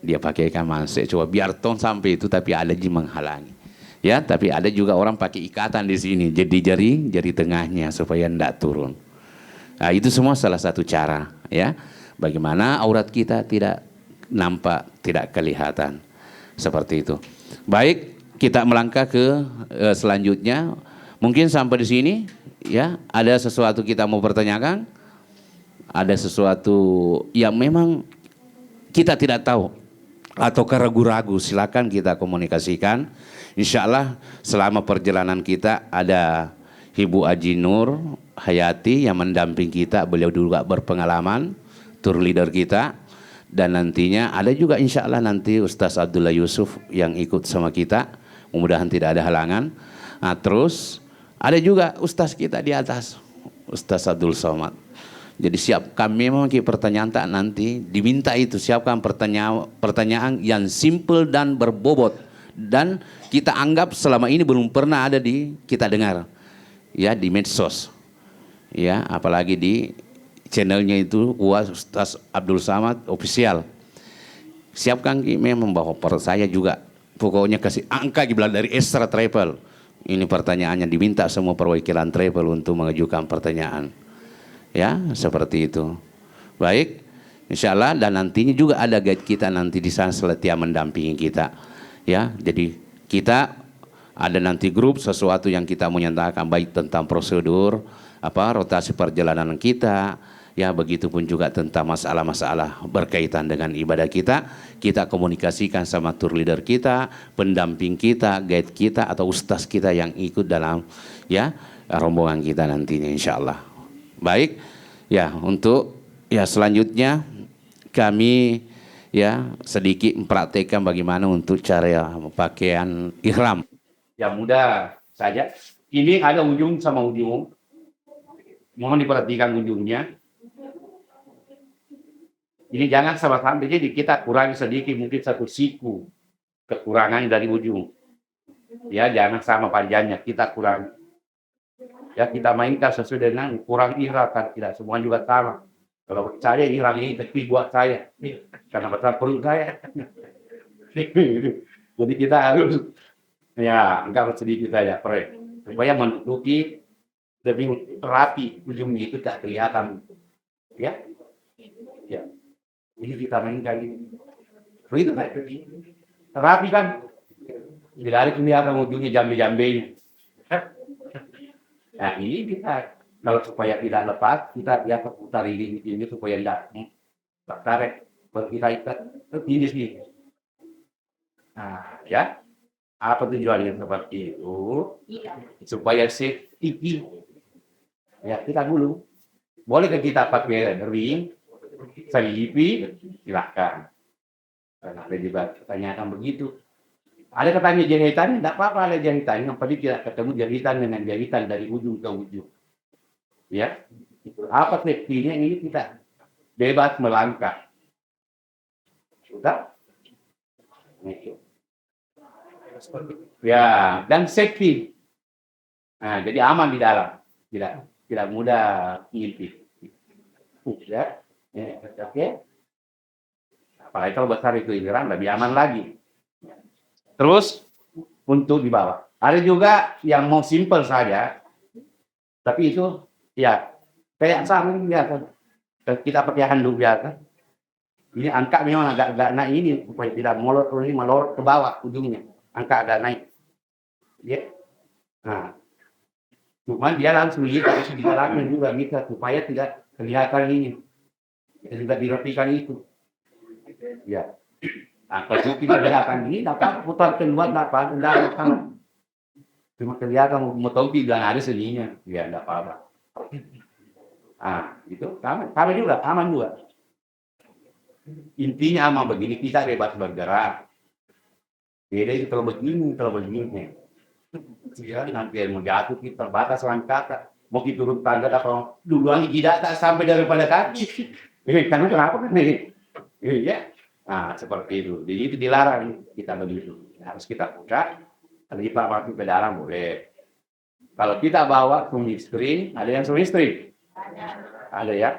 S2: Dia pakaikan manset coba biar tong sampai itu tapi ada yang menghalangi. Ya, tapi ada juga orang pakai ikatan di sini, jadi jari tengahnya supaya tidak turun. Nah, itu semua salah satu cara, ya. Bagaimana aurat kita tidak nampak, tidak kelihatan, seperti itu. Baik, kita melangkah ke selanjutnya. Mungkin sampai di sini, ya. Ada sesuatu kita mau pertanyakan? Ada sesuatu yang memang kita tidak tahu atau ragu-ragu? Silakan kita komunikasikan. Insya Allah selama perjalanan kita ada Ibu Haji Nur Hayati yang mendamping kita. Beliau juga berpengalaman, tour leader kita. Dan nantinya ada juga insya Allah nanti Ustaz Abdullah Yusuf yang ikut sama kita. Mudah-mudahan tidak ada halangan. Nah, terus ada juga Ustaz kita di atas, Ustaz Abdul Somad. Jadi siapkan memang pertanyaan tak nanti diminta itu siapkan pertanyaan yang simple dan berbobot. Dan kita anggap selama ini belum pernah ada di kita dengar ya di medsos ya, apalagi di channelnya itu Ustaz Abdul Somad official. Siapkan memang bahwa saya juga pokoknya kasih angka bilang dari Extra Travel. Ini pertanyaannya diminta semua perwakilan travel untuk mengajukan pertanyaan ya, seperti itu. Baik, insya Allah. Dan nantinya juga ada guide kita nanti di sana setia mendampingi kita. Ya, jadi kita ada nanti grup sesuatu yang kita menyatakan baik tentang prosedur, rotasi perjalanan kita, ya begitupun juga tentang masalah-masalah berkaitan dengan ibadah kita. Kita komunikasikan sama tour leader kita, pendamping kita, guide kita atau ustaz kita yang ikut dalam ya rombongan kita nantinya insya Allah. Baik, ya untuk ya selanjutnya kami ya sedikit mempraktekkan bagaimana untuk cara pakaian ihram. Ya mudah saja. Ini ada ujung sama ujung. Mohon diperhatikan ujungnya. Ini jangan sama-sama, jadi kita kurangi sedikit mungkin satu siku kekurangan dari ujung. Ya jangan sama panjangnya, kita kurangi. Ya kita mainkan sesuai dengan ukuran ihram kan, tidak semua juga sama. Kalau saya ihram ini tapi buat saya, karena besar perut saya. Jadi kita harus ya angkat sedikit saja, supaya menutupi lebih rapi ujungnya itu tak kelihatan, ya. Ya, ini kita mainkan ini. Itu kan rapi kan, tidak ada kelihatan ujungnya jambe-jambenya. Nah ini kita kalau supaya tidak lepas kita biasa putar ini supaya tidak tertarik, baru kita ikat ini sih. Nah ya, apa tujuannya seperti itu? Supaya safety. Ya kita dulu boleh kita pakai ring, selipi, silakan. Karena ada juga tanyakan begitu. Ada katanya jahitan, tidak apa-apa ada jahitan. Yang penting tidak ketemu jahitan dengan jahitan dari ujung ke ujung. Ya, apa safety-nya ini kita bebas melangkah. Sudah? Ya, dan safety. Nah, jadi aman di dalam. Tidak mudah ngintip. Ya, oke. Apalagi kalau besar itu ihram lebih aman lagi. Terus untuk di bawah. Ada juga yang mau simple saja, tapi itu ya kayak sarung biasa. Kita pakai handuk biasa. Ini angka memang agak naik ini supaya tidak melorot ke bawah ujungnya. Angka agak naik. Ya. Nah, cuman dia langsung harus dijalankan juga bisa supaya tidak kelihatan ini. Tidak dirapikan itu. Ya. Nah, kalau kita kelihatan ini dapat putar keluar dapat dalam cuma kelihatan motopi dan ada seninya, ya enggak apa-apa. Ah, itu kami juga aman juga. Intinya aman begini kita bebas bergerak. Beda itu kalau begini. Ya, nanti mau jatuh kita terbatas langkah. Mau kita turun tangga atau duluan tidak tak sampai daripada kaki. Karena kenapa kan nih? Iya. Nah, seperti itu. Jadi itu dilarang kita begitu. Harus kita buka. Lipat masuk ke dalam boleh. Kalau kita bawa suami-istri, ada yang suami-istri? Ada ya?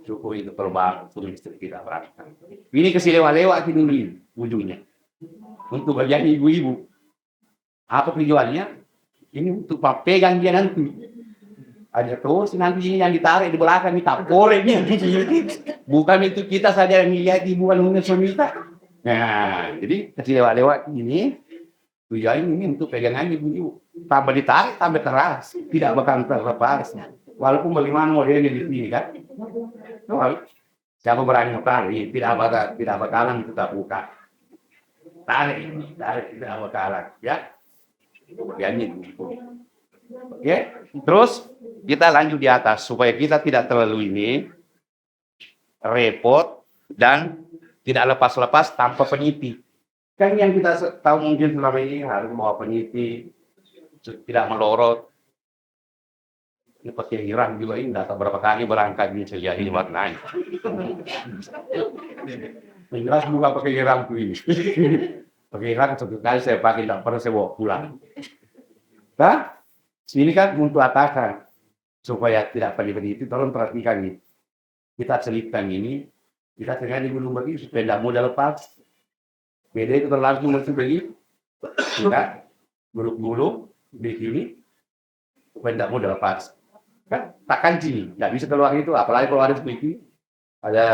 S2: Cukup itu terbang suami-istri kita berangkat. Ini kasih lewat-lewat ini ujungnya. Untuk bagian ibu-ibu. Apa tujuannya? Ini untuk pegang dia nanti. Ada terus nanti ini yang ditarik di belakang kita korengnya. Bukan itu kita saja yang lihat ibuan suami kita. Nah, jadi kasih lewat-lewat ini tujuannya ini untuk pegangan ibu-ibu. Tambah ditarik, tambah keras, tidak bakal terlepas. Walaupun bagaimana modelnya di sini kan. Siapa berani tarik, tidak bakalan kita buka. Tarik, tidak bakalan, ya. Bagiannya itu. Oke, terus kita lanjut di atas supaya kita tidak terlalu ini repot dan tidak lepas-lepas tanpa peniti. Kan yang kita tahu mungkin selama ini harus bawa peniti, tidak melorot. Ini pakai ihram juga ini, tidak tahu berapa kali berangkat di Celia ini warnanya. Jelas bukan pakai ihram tuh ini. Pakai ihram satu kali saya pakai, tidak pernah saya bawa pulang. Nah, ini kan untuk atasan supaya tidak peniti, tolong perhatikan ini. Kita selipkan ini, kita sengaja gulung begini supaya tidak mudah lepas. Beda itu langsung masuk begini, kita gulung di sini supaya tidak mudah lepas. Kan takkan sini, tidak bisa keluar itu, apalagi kalau ada seperti ada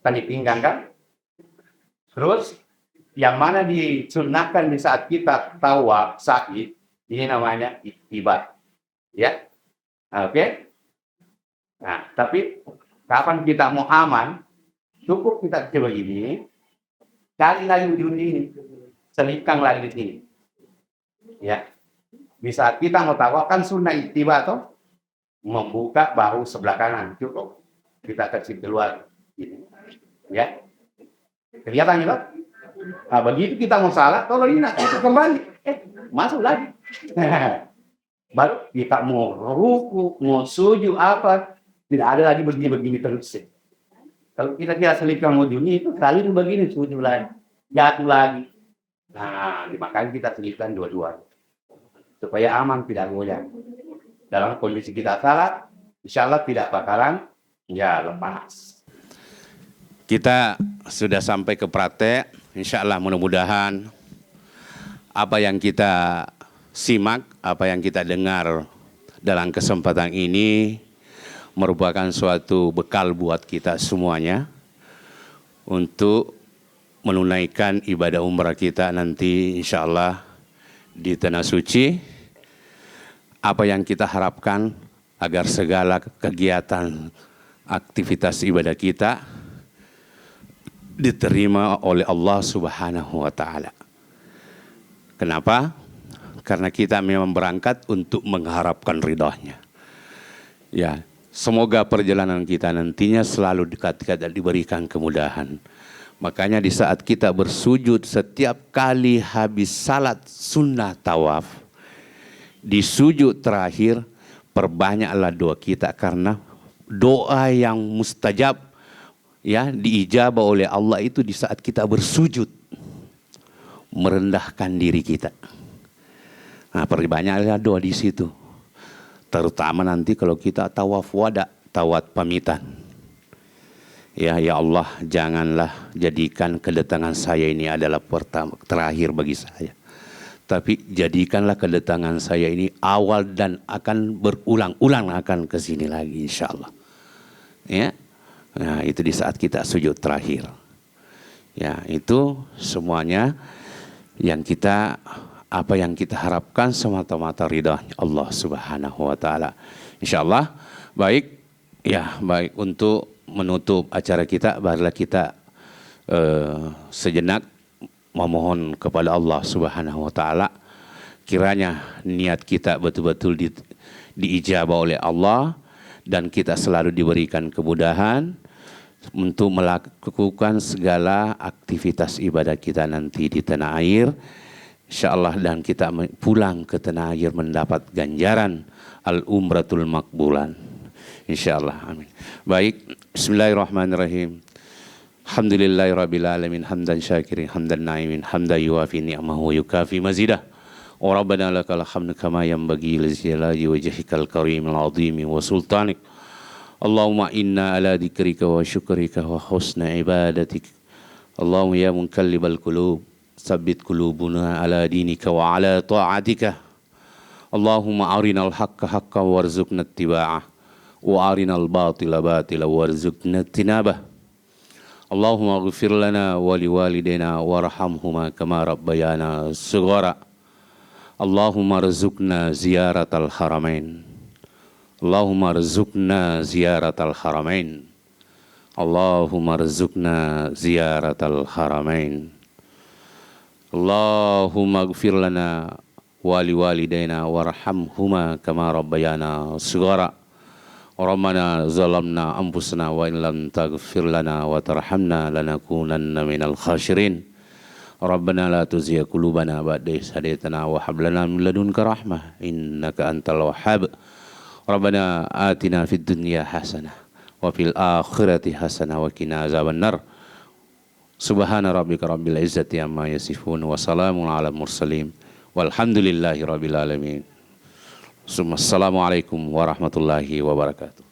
S2: tali pinggang kan. Terus yang mana disunahkan di saat kita tawa sakit, ini namanya iktibat, ya, oke. Nah, tapi kapan kita mau aman, cukup kita coba gini, cari lagi ujung ini, selipkan lagi di sini, ya. Di saat kita mau tawa kan sunnah iktibat toh. Membuka bahu sebelah kanan cukup kita kasih keluar ini, ya kelihatan ya Pak? Nah, begitu kita mau salah kalau ini kita kembali masuk lagi. Baru kita mau ruku mau sujud apa tidak ada lagi begini terus. Kalau kita tidak selipkan ujungnya itu kali itu begini sujud lagi jatuh lagi. Nah makanya kita selipkan dua-dua supaya aman tidak goyang. dalam kondisi kita salat, insya Allah tidak bakalan lepas. Kita sudah sampai ke praktek, insya Allah mudah-mudahan apa yang kita simak, apa yang kita dengar dalam kesempatan ini merupakan suatu bekal buat kita semuanya untuk menunaikan ibadah umrah kita nanti insya Allah di Tanah Suci. Apa yang kita harapkan agar segala kegiatan aktivitas ibadah kita diterima oleh Allah Subhanahu wa Ta'ala. Kenapa? Karena kita memang berangkat untuk mengharapkan ridhanya. Ya, semoga perjalanan kita nantinya selalu dekat-dekat dan diberikan kemudahan. Makanya di saat kita bersujud setiap kali habis salat sunnah tawaf, di sujud terakhir perbanyaklah doa kita, karena doa yang mustajab ya diijabah oleh Allah itu di saat kita bersujud, merendahkan diri kita. Nah, perbanyaklah doa di situ. Terutama nanti kalau kita tawaf wada, tawaf pamitan. Ya Allah, janganlah jadikan kedatangan saya ini adalah terakhir bagi saya. Tapi jadikanlah kedatangan saya ini awal dan akan berulang-ulang akan ke sini lagi insyaallah. Ya. Nah, itu di saat kita sujud terakhir. Ya, itu semuanya yang kita apa yang kita harapkan semata-mata ridha Allah Subhanahu wa Ta'ala. Insyaallah. Baik, untuk menutup acara kita, marilah kita sejenak memohon kepada Allah Subhanahu wa Ta'ala, kiranya niat kita betul-betul diijabah oleh Allah dan kita selalu diberikan kemudahan untuk melakukan segala aktivitas ibadah kita nanti di tanah air, insyaallah, dan kita pulang ke tanah air mendapat ganjaran al-umratul makbulan, insyaallah. Amin. Baik, bismillahirrahmanirrahim. Alhamdulillahirabbil alamin, hamdan syakirin, hamdan na'imin, hamdan yuwafi ni'amahu wa yukafi mazidah. Wa rabbana lakal hamdu kama yanbaghi li jalali wajhikal karimil azim wa sultanik. Allahumma inna ala dzikrika wa syukrika wa husna ibadatik. Allahumma ya munkallibal qulub, tsabbit qulubuna ala dinika wa ala ta'atika. Allahumma arinal haqqa haqqan warzuqna ittiba'ah wa arinal batila batila warzuqna ijtinabah. Allahumma ighfir lana wa liwalidayna warhamhuma kama rabbayana shighara. Allahumma rzuqna ziyaratal haramain. Allahumma rzuqna ziyaratal haramain. Allahumma rzuqna ziyaratal haramain. Allahumma ighfir lana wa liwalidayna warhamhuma kama rabbayana shighara. Rabbana zalamna anfusana wa in lam taghfir lana wa tarhamna lanakunanna minal khasirin. Rabbana la tuzigh qulubana ba'da idh hadaytana wa hab lana min ladunka rahmah innaka antal wahhab. Rabbana atina fid dunya hasanah wa fil akhirati hasanah wa qina azabannar. Subhana rabbika rabbil izzati amma yasifun wa salamun alal mursalin walhamdulillahi rabbil alamin. Assalamualaikum warahmatullahi wabarakatuh.